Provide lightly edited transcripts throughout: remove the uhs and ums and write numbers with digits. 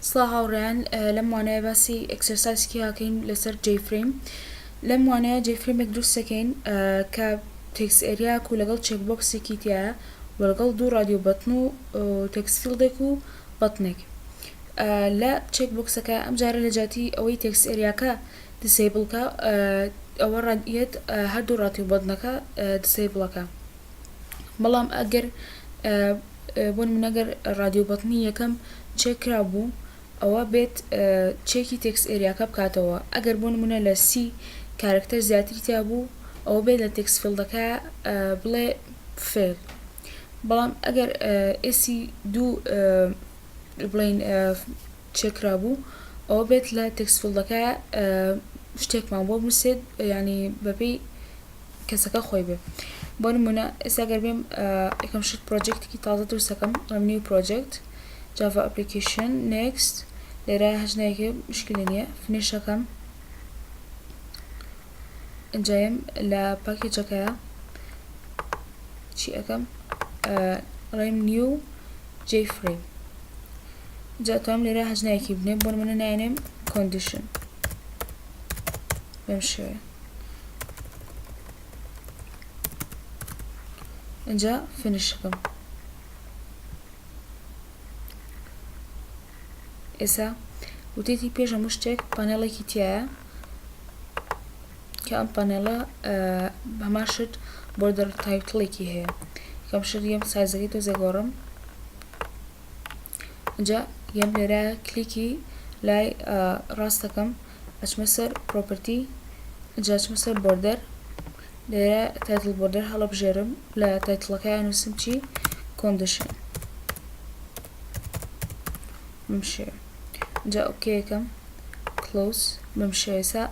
سڵاو هاوڕێیان لەم وانەیە باسی ئەکسەرسایزکی هاکەین لەسەر جێفریم. لەم وانەیە جێفرێمێک دروست دەکەین کە تێکست ئێریاک و لەگەڵ چێکبۆکسێکی تایە و لەگەڵ دوو رادیۆ بەتن و تێکست فیلدێک و بەتنێک. لە چێکبۆکسەکە ئەم جارە لە جاتی ئەوەی تێکست ئێریاکە دیسیبڵکە ئەوە ڕادیێت هەردوو رادیۆ بەتنەکە دیسیبڵەکە. بەڵام ئەگەر بۆ نمونە ئەگەر رادیۆ بەتنی یەکەم چێکرا بوو ئەوە بێت چێکی تێکست ئێریاکە بکاتەوە. ئەگەر بۆ نمونە لە سی کارکتەر زیاتری تیا بوو ئەوە بێت لە تێکست فیلدەکە بڵێ فێل. بەڵام ئەگەر ئێسی دوو بڵێن چێکرا بوو ئەوە بێت لە تێکست فیلدەکە شتێکمان بۆ بنووسێت، یعنی بەپێی کەسەکە خۆی بێ. بۆ نمونە ئێستا ئەگەر بێم یەکەم شت پرۆجێکتێکی تازە دروست دەکەم، ئەڵێم نیو پرۆجێکت جافا ئەپلیکیشن نێکست، لێرە هەژنایەکی مشکلی نییە، فنیشەکەم ئەنجایم لە پاکێجەکەیە چی ئەەکەم ئەڵێم نیو جێفریم، جا توانم لێرە هەژنایەکی بنێم، بۆ نمونە ناینێم کۆندیشن بەم شێوەیە. اینجا فنیشەکەم. ئێستا وتێتی پێش هەموو شتێک پانێڵێکی تایە کە ئەم پانێڵە هەمان شت بۆردەر تایتڵێکی هەیە. یەکەم شت یەم سایزەکەی تۆزێ گۆڕم، اینجا یەم لێرە کلیکی لای ڕاستەکەم ئەچمە سەر پرۆپەرتی، اینجا ئەچمە سەر بۆردەر، لێرە تایتڵ بۆردەر هەڵەبژێرم، لە تایتڵەکە نووسم چی کۆندیشن بەم شێوە. اینجا ئۆکەیەکەم کلۆز بەم شێوە. ئێستا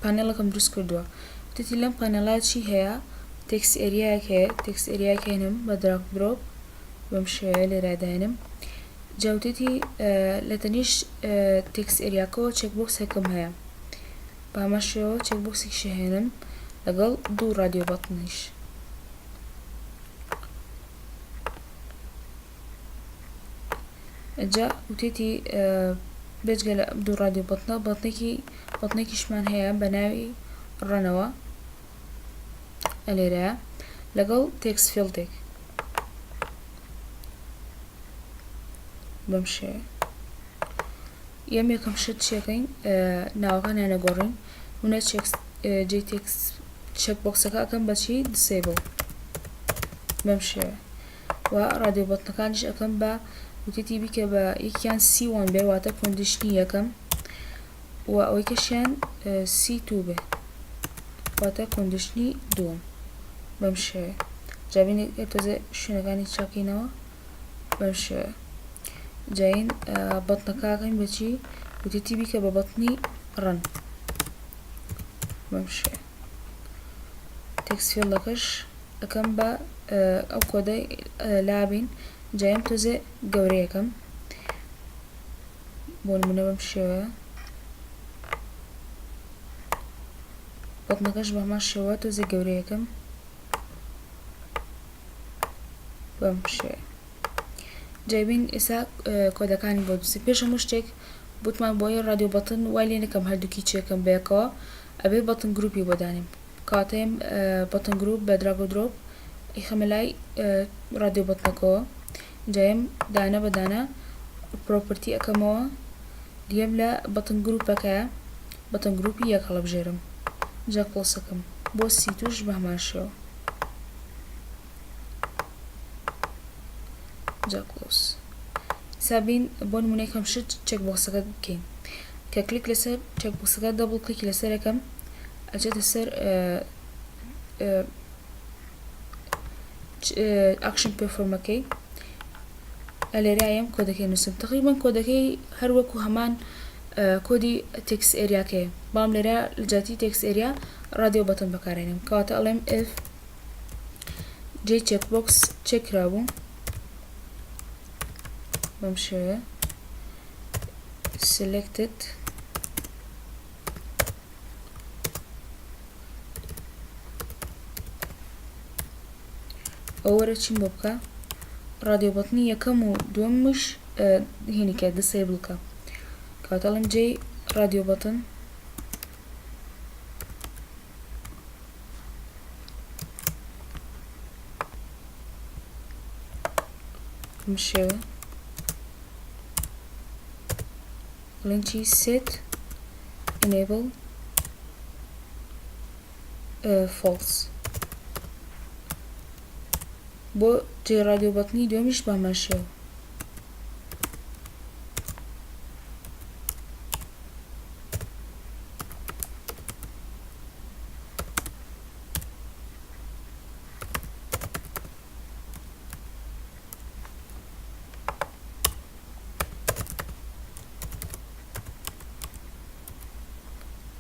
پانێڵەکەم دروست کردووە. وتێتی لەم پانێڵە چی هەیە؟ تێکست ئێریایەک هەیە، تێکست ئێریایەک هێنم بە دراگ درۆپ بەم شێوەیە لێرە داێنم. جا وتێتی لە تەنیش تێکست ئێریاکەوە چێکبۆکسێکم هەیە، بە هەمان شێوە چێکبۆکسێکیشی هێنم لەگەڵ دوو رادیۆ بەتنیش. اینجا وتێتی بێجگە لە دوو رادیۆ بەتنە بەتنێکیشمان هەیە بە ناوی ڕەنەوە لێرەیە لەگەڵ تێکست فیلدێک بەم شێوە. یەم یەکەم شت چیەکەین ناوەکان نەگۆڕین، هونە جێ تێکست چێکبۆکسەکە ئەەکەم بەچی دیسیبڵ بەم شێوە، و رادیۆ بەتنەکانیش ئەەکەم بە وتێتی بیکە بە یەکیان C1 بێ واتە کۆندیشنی یەکەم، و ئەوەی کەشیان C2 بێ واتە کۆندیشنی دووەم بەم شێوە. جا بینێ تۆزێ شوێنەکانی چاکینەوە بەم شێوە. جاین بەتنەکەکەین بەچی وتێتی بیکە بە بەتنی ڕەن بەم شێوە. تێکست فیلدەکەش ئەەکەم بە ئەو کۆدەی لابین، جایم تۆزێ گەورەیەکەم بۆ نمونە بەم شێوەیە. بەتنەکەش بە هەمان شێوە تۆزێ گەورەیەکەم بەم شێوە. جایبین ئێستا کۆدەکانی بۆ دووسی. پێش هەموو شتێک بوتمان بۆیە رادیۆ بەتن وای لێ نەکەم هەردووکی چێکم بەیەکەوە، ئەبێ بەتن گروپی بۆ دانێم. کاتەیەم بەتن گروپ بە دراگ و درۆپ ئیخەمە لای رادیۆ بەتنەکەوە، جایم دانە بە دانە پرۆپەرتی ئەەکەمەوە، دیەم لە بەتن گروپەکەیە بەتن گروپی یەک هەڵەبژێرم، جا کلۆسەکەم بۆ C2ش بە هەمان شێوە، جا کلۆس. سابین بۆ نمونە یەکەم شت چێکبۆکسەکە بکەین، کە کلیک لەسەر چێکبۆکسەکە دەبڵ کلیکی لەسەر یەکەم ئەچێتە سەر ئاکشن پێرفۆرمەکەی، لێرە یەم کۆدەکەی نووسم. تقریبەن کۆدەکەی هەر وەکو هەمان کۆدی تێکست ئێریاکەیە، بەڵام لێرە لە جاتی تێکست ئێریا رادیۆ بەتن بەکارێنم. کەواتە ئەڵێم if جێ چێکبۆکس چێکرا بوو بەم شێوەیە selected ئەوە وەرە چیم بۆ بکە رادیۆ بەتنی یەکەم و دووەمش هینی کە disable بکە کاتەڵم جێی رادیۆ بەتن مشێوە بڵێن چی set enable false بۆ جێ رادیۆ بەتنی دوێمیش بامان شێوە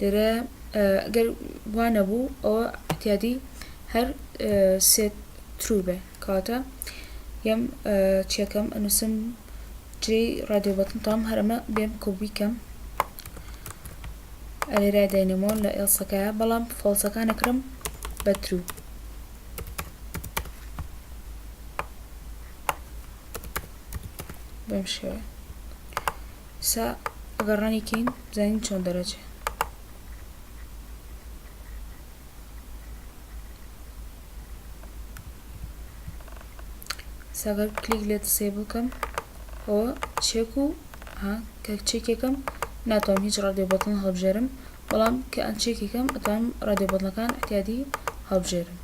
لێرە ئەگەر وانە بوو ئەوە احتیاطی هەر set true بێ کاتە یەم چیەکەم ئەنووسم جێی رادیۆ بەتن تام هەرەمە بێم کۆپی کەم لێرە داینەمەوە لە ئێلسەکەیە بەڵام فۆڵسەکان ئەکرم بە true بەم شێوە ئێستا ئەگەر ڕانیکەین بزانین چۆن دەرەچێ ئەگەر کلیک لێ disable بکەم ئەوە چێک و کە چێکێکم ناتوانم هیچ رادیۆ بەتن هەڵبژێرم بەڵام کە ئەم چێکێکم ئەتوانم رادیۆ بەتنەکان احتیاطی هەڵبژێرم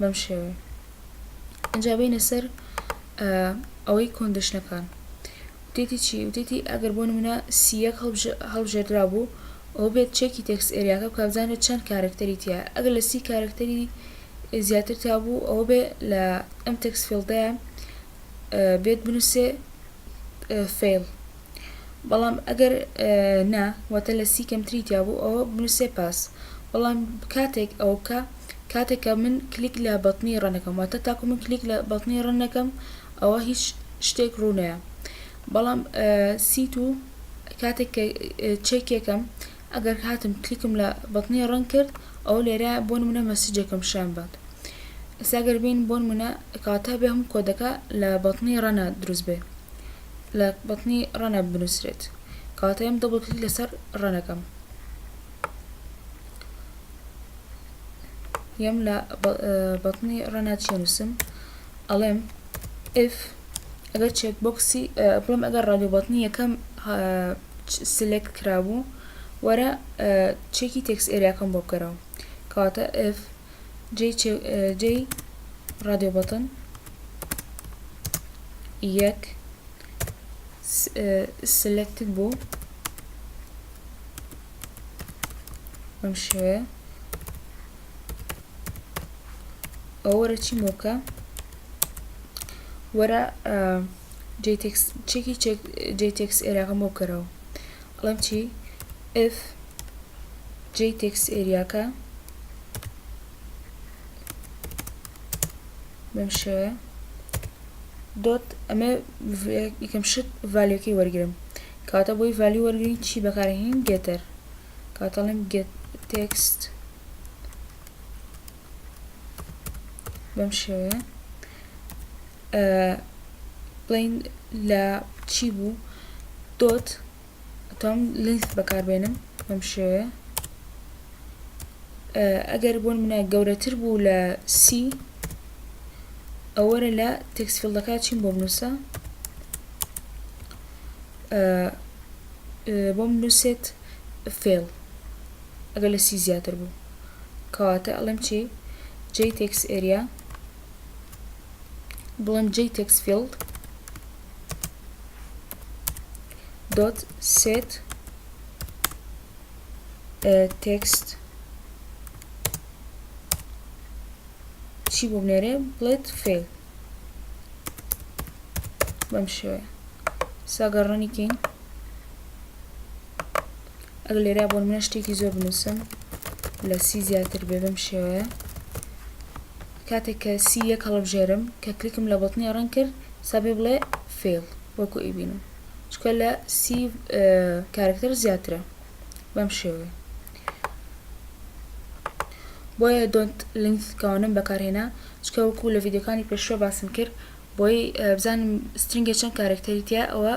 بەم شێوەیە ئەنجا بینە سەر ئەوەی کۆندیشنەکان وتێتی چی وتێتی ئەگەر بۆ نمونە C1 هەڵبژێردرا بوو ئەوە بێت چێکی تێکست ئێریاکە بکە بزانێت چەند کارکتەری تایە ئەگەر لە 30 کارکتەری زیاتر تا بوو ئەوە بێ لە ئەم تێکست فیلدەیە بێت بنووسێ fail بەڵام ئەگەر نا واتە لە 30 کەمتری تیا بوو ئەوە بنووسێ pass بەڵام کاتێک ئەوە بکە کاتێککە من کلیک لە بەتنی ڕەنەکەم واتە تاکو من کلیک لە بەتنی ڕەنەکەم ئەوە هیچ شتێک ڕوونەیە بەڵام C2 کاتێک کە چێکێکم ئەگەر هاتم کلیکم لە بەتنی ڕەن کرد ئەوە لێرە بۆ نمونە مەسیجێکم شان بات ئێستا ئەگەر بین بۆ نمونە کاتە بێ هەموو کۆدەکە لە بەتنی ڕەنە دروست بێ لە بەتنی ڕەنە بنووسرێت کاتە ئەم دەبڵ کلیک لەسەر ڕەنەکەم یەم لە بەتنی ڕەنە چی نووسم ئەڵێم if ئەگەر چێک بۆکسی بڵێم ئەگەر رادیۆ بەتنی یەکەم سلێکت کرابوو وەرە چێکی تێکست ئێریاکەم بۆ بکەرەوە کاتە if جێی رادیۆ بەتن یەک selected بوو بەم شێوەیە ئەوە وەرە چیم بۆ بکە وەرە چێکی جێی تێکست ئێریاکەم بۆ بکەرەوە ئەڵێم چی if جێی تێکست ئێریاکە بەم شێوەیە دۆت ئەمە یەکەم شت ڤالیۆکەی وەرگرم کاتە بۆی ڤالیۆ وەرگرین چی بەکارهێنین گێتەر کاتەڵێم get text بەم شێوەیە بڵین لە چی بوو دۆت ئەتوانم length بەکاربێنم بەم شێوەیە ئەگەر بۆ نمونە گەورەتر بوو لە C ئەوەرە لە تێکست فیلدەکە چیم بۆ بنووسە بۆ بنووسێت fail ئەگەر لە C زیاتر بوو کەواتە ئەڵێم چی جێی تێکست ئێریا بڵێم جێی تێکست فیلد dot set text چی بۆ بنێرێ بڵێت fail بەم شێوەیە ساگە ڕەنیکەین ئەگەر لێرە بۆ منە شتێکی زۆر بنووسم لە C زیاتر بێ بەم شێوەیە کاتێک کە C1 هەڵبژێرم کە کلیکم لە بەتنی ڕەن کرد سابێ بڵێ fail وەکو ئیبینم چکە لە C کارکتەر زیاترە بەم شێوەیە بۆیە don't length کەوانم بەکارهێنا چکە وەکو لە ڤیدیۆکانی پێشوە باسم کرد بۆی بزانم سترنگێ چەند کارکتەری تیا ئەوە